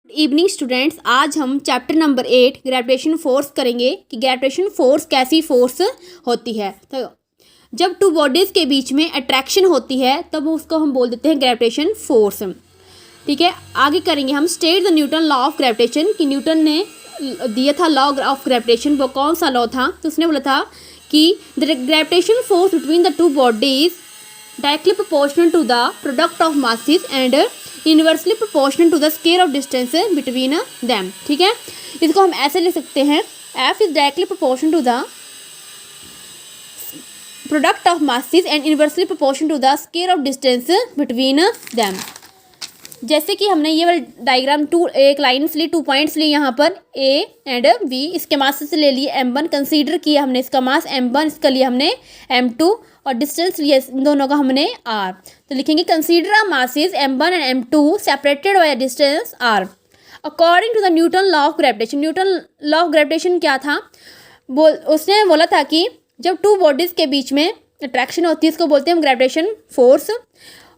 Evening students, आज हम chapter number 8 gravitation force करेंगे कि ग्रेविटेशन फोर्स कैसी फोर्स होती है। तो जब टू बॉडीज़ के बीच में अट्रैक्शन होती है तब उसको हम बोल देते हैं ग्रेविटेशन फोर्स। ठीक है, आगे करेंगे हम state the Newton law of gravitation कि न्यूटन ने दिया था लॉ ऑफ ग्रेविटेशन, वो कौन सा लॉ था। तो उसने बोला था कि the gravitation force between the two bodies directly proportional to the product of masses and inversely proportional to the square of distance between them. ठीक है, इसको हम ऐसे लिख सकते हैं, F is directly proportional to the product of masses and inversely proportional to the square of distance between them. जैसे कि हमने ये वाला डायग्राम एक लाइन लिए 2 पॉइंट्स लिए यहाँ पर ए एंड बी, इसके मास से ले लिए m1, कंसीडर किया हमने इसका मास m1, इसका लिया हमने m2 और डिस्टेंस लिया इन दोनों का हमने r। तो लिखेंगे consider a masses m1 and m2 separated by distance r according to the Newton law of gravitation. Newton law of gravitation क्या था, उसने बोला था कि जब टू बॉडीज़ के बीच में अट्रैक्शन होती है इसको बोलते हैं हम ग्रेविटेशन फोर्स,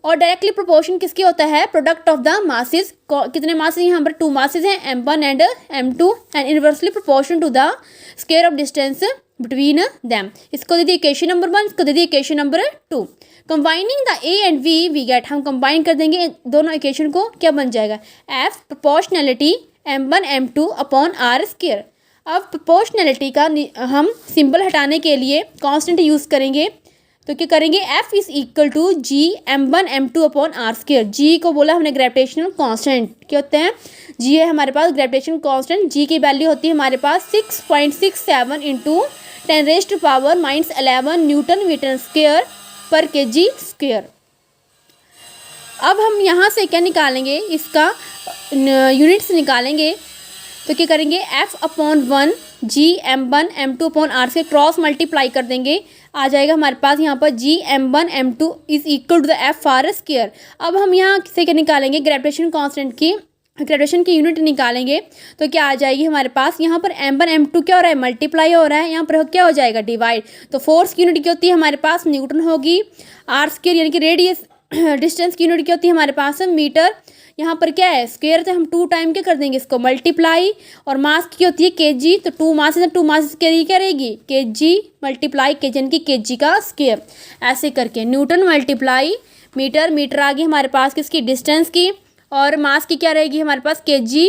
और डायरेक्टली प्रोपोर्शन किसके होता है, प्रोडक्ट ऑफ द मासेस। कितने मासेस यहाँ पर 2 मासेस हैं, m1 and m2 and inversely proportion to the square of distance between them. इसको दे दी इक्वेशन नंबर 1, इसको दे दी equation number 2। Combining the A and B we get, हम कंबाइन कर देंगे दोनों इक्वेशन को, क्या बन जाएगा, F proportionality m1 m2 upon r square. अब प्रोपोर्शनैलिटी का हम सिंबल हटाने के लिए कांस्टेंट यूज़ करेंगे, तो क्या करेंगे, F is equal to G m1 m2 upon R square. G को बोला हमने ग्रेविटेशनल कांस्टेंट, क्या होते हैं, जी है हमारे पास ग्रेविटेशनल कांस्टेंट। जी की वैल्यू होती है हमारे पास 6.67 इंटू 10⁻⁻11 न्यूटन मीटर स्क्वायर पर केजी स्क्वायर। अब हम यहाँ से क्या निकालेंगे, इसका यूनिट्स निकालेंगे, तो क्या करेंगे, F upon 1 G m1 m2 upon R से क्रॉस मल्टीप्लाई कर देंगे, आ जाएगा हमारे पास यहाँ पर G m1 m2 is equal to the F R square. अब हम यहाँ से क्या निकालेंगे, ग्रेविटेशन कांस्टेंट की ग्रेविटेशन की यूनिट निकालेंगे, तो क्या आ जाएगी हमारे पास, यहाँ पर m1 m2 क्या हो रहा है, मल्टीप्लाई हो रहा है, यहाँ पर क्या हो जाएगा, डिवाइड। तो फोर्स की यूनिट क्या होती है हमारे पास, न्यूटन होगी। आर स्क्वायर यानी कि रेडियस डिस्टेंस की यूनिट क्या होती है हमारे पास, मीटर। यहाँ पर क्या है, स्क्वायर, तो हम 2 टाइम क्या कर देंगे इसको, मल्टीप्लाई। और मास की होती है केजी, तो 2 मास क्या रहेगी, केजी मल्टीप्लाई केजी यानी कि केजी का स्क्वायर। ऐसे करके न्यूटन मल्टीप्लाई मीटर, मीटर आ गई हमारे पास किसकी, डिस्टेंस की, और मास की क्या रहेगी हमारे पास, केजी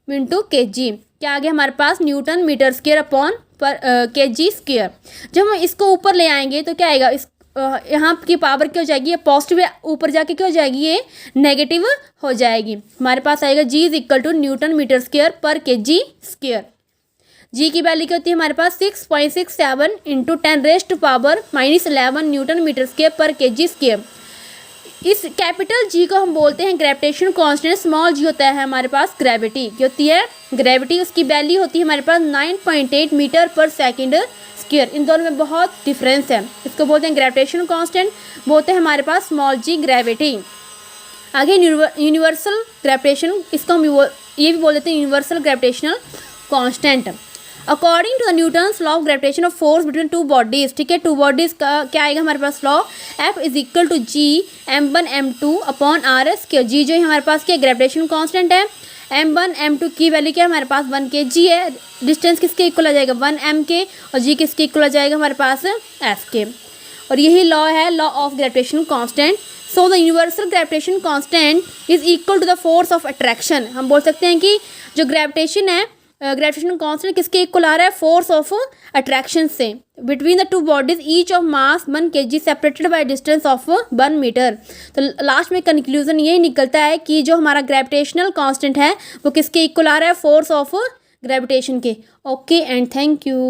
इंटू केजी, क्या आ गया हमारे पास, न्यूटन मीटर स्क्वायर अपॉन पर केजी स्क्वायर। जब हम इसको ऊपर ले आएंगे तो क्या आएगा, इस यहाँ की पावर क्या हो जाएगी, ये पॉजिटिव, ऊपर जाके क्या हो जाएगी, ये नेगेटिव हो जाएगी। हमारे पास आएगा G is equal to Newton metre square पर केजी स्क्वायर। जी की वैल्यू क्या होती है हमारे पास 6.67 इंटू 10⁻⁻11 न्यूटन मीटर स्क्वायर पर केजी स्क्वायर। इस कैपिटल जी को हम बोलते हैं ग्रेविटेशन कांस्टेंट, स्मॉल जी होता है हमारे पास ग्रेविटी, क्या होती है, ग्रेविटी। उसकी वैल्यू होती है हमारे पास 9.8 मीटर पर सेकेंड स्क्वायर। इन दोनों में बहुत डिफरेंस है, इसको बोलते हैं ग्रेविटेशन कांस्टेंट, बोलते हैं हमारे पास स्मॉल जी ग्रेविटी। आगे यूनिवर्सल ग्रेविटेशन, इसको हम ये भी बोल देते हैं universal gravitational constant. According to the Newton's law of gravitation of force between two bodies. ठीक है, टू बॉडीज का क्या आएगा हमारे पास law, F is equal to G m1 m2 upon R square. G जो हमारे पास क्या ग्रेविटेशन कांस्टेंट है, m1 m2 की वैल्यू क्या है हमारे पास 1 kg है, डिस्टेंस किसके इक्वल आ जाएगा 1 m के, और जी किसके इक्वल आ जाएगा हमारे पास f के। और यही लॉ है law of gravitation constant. So the universal gravitation constant is equal to the force of attraction. हम बोल सकते हैं कि जो ग्रेविटेशन है, ग्रेविटेशन कांस्टेंट किसके इक्वल आ रहा है, फोर्स ऑफ अट्रैक्शन से, between the two bodies each of mass 1 kg separated by distance of 1 metre. तो लास्ट में कंक्लूजन यही निकलता है कि जो हमारा ग्रेविटेशनल कांस्टेंट है वो किसके इक्वल आ रहा है, फोर्स ऑफ ग्रेविटेशन के। Okay and thank you.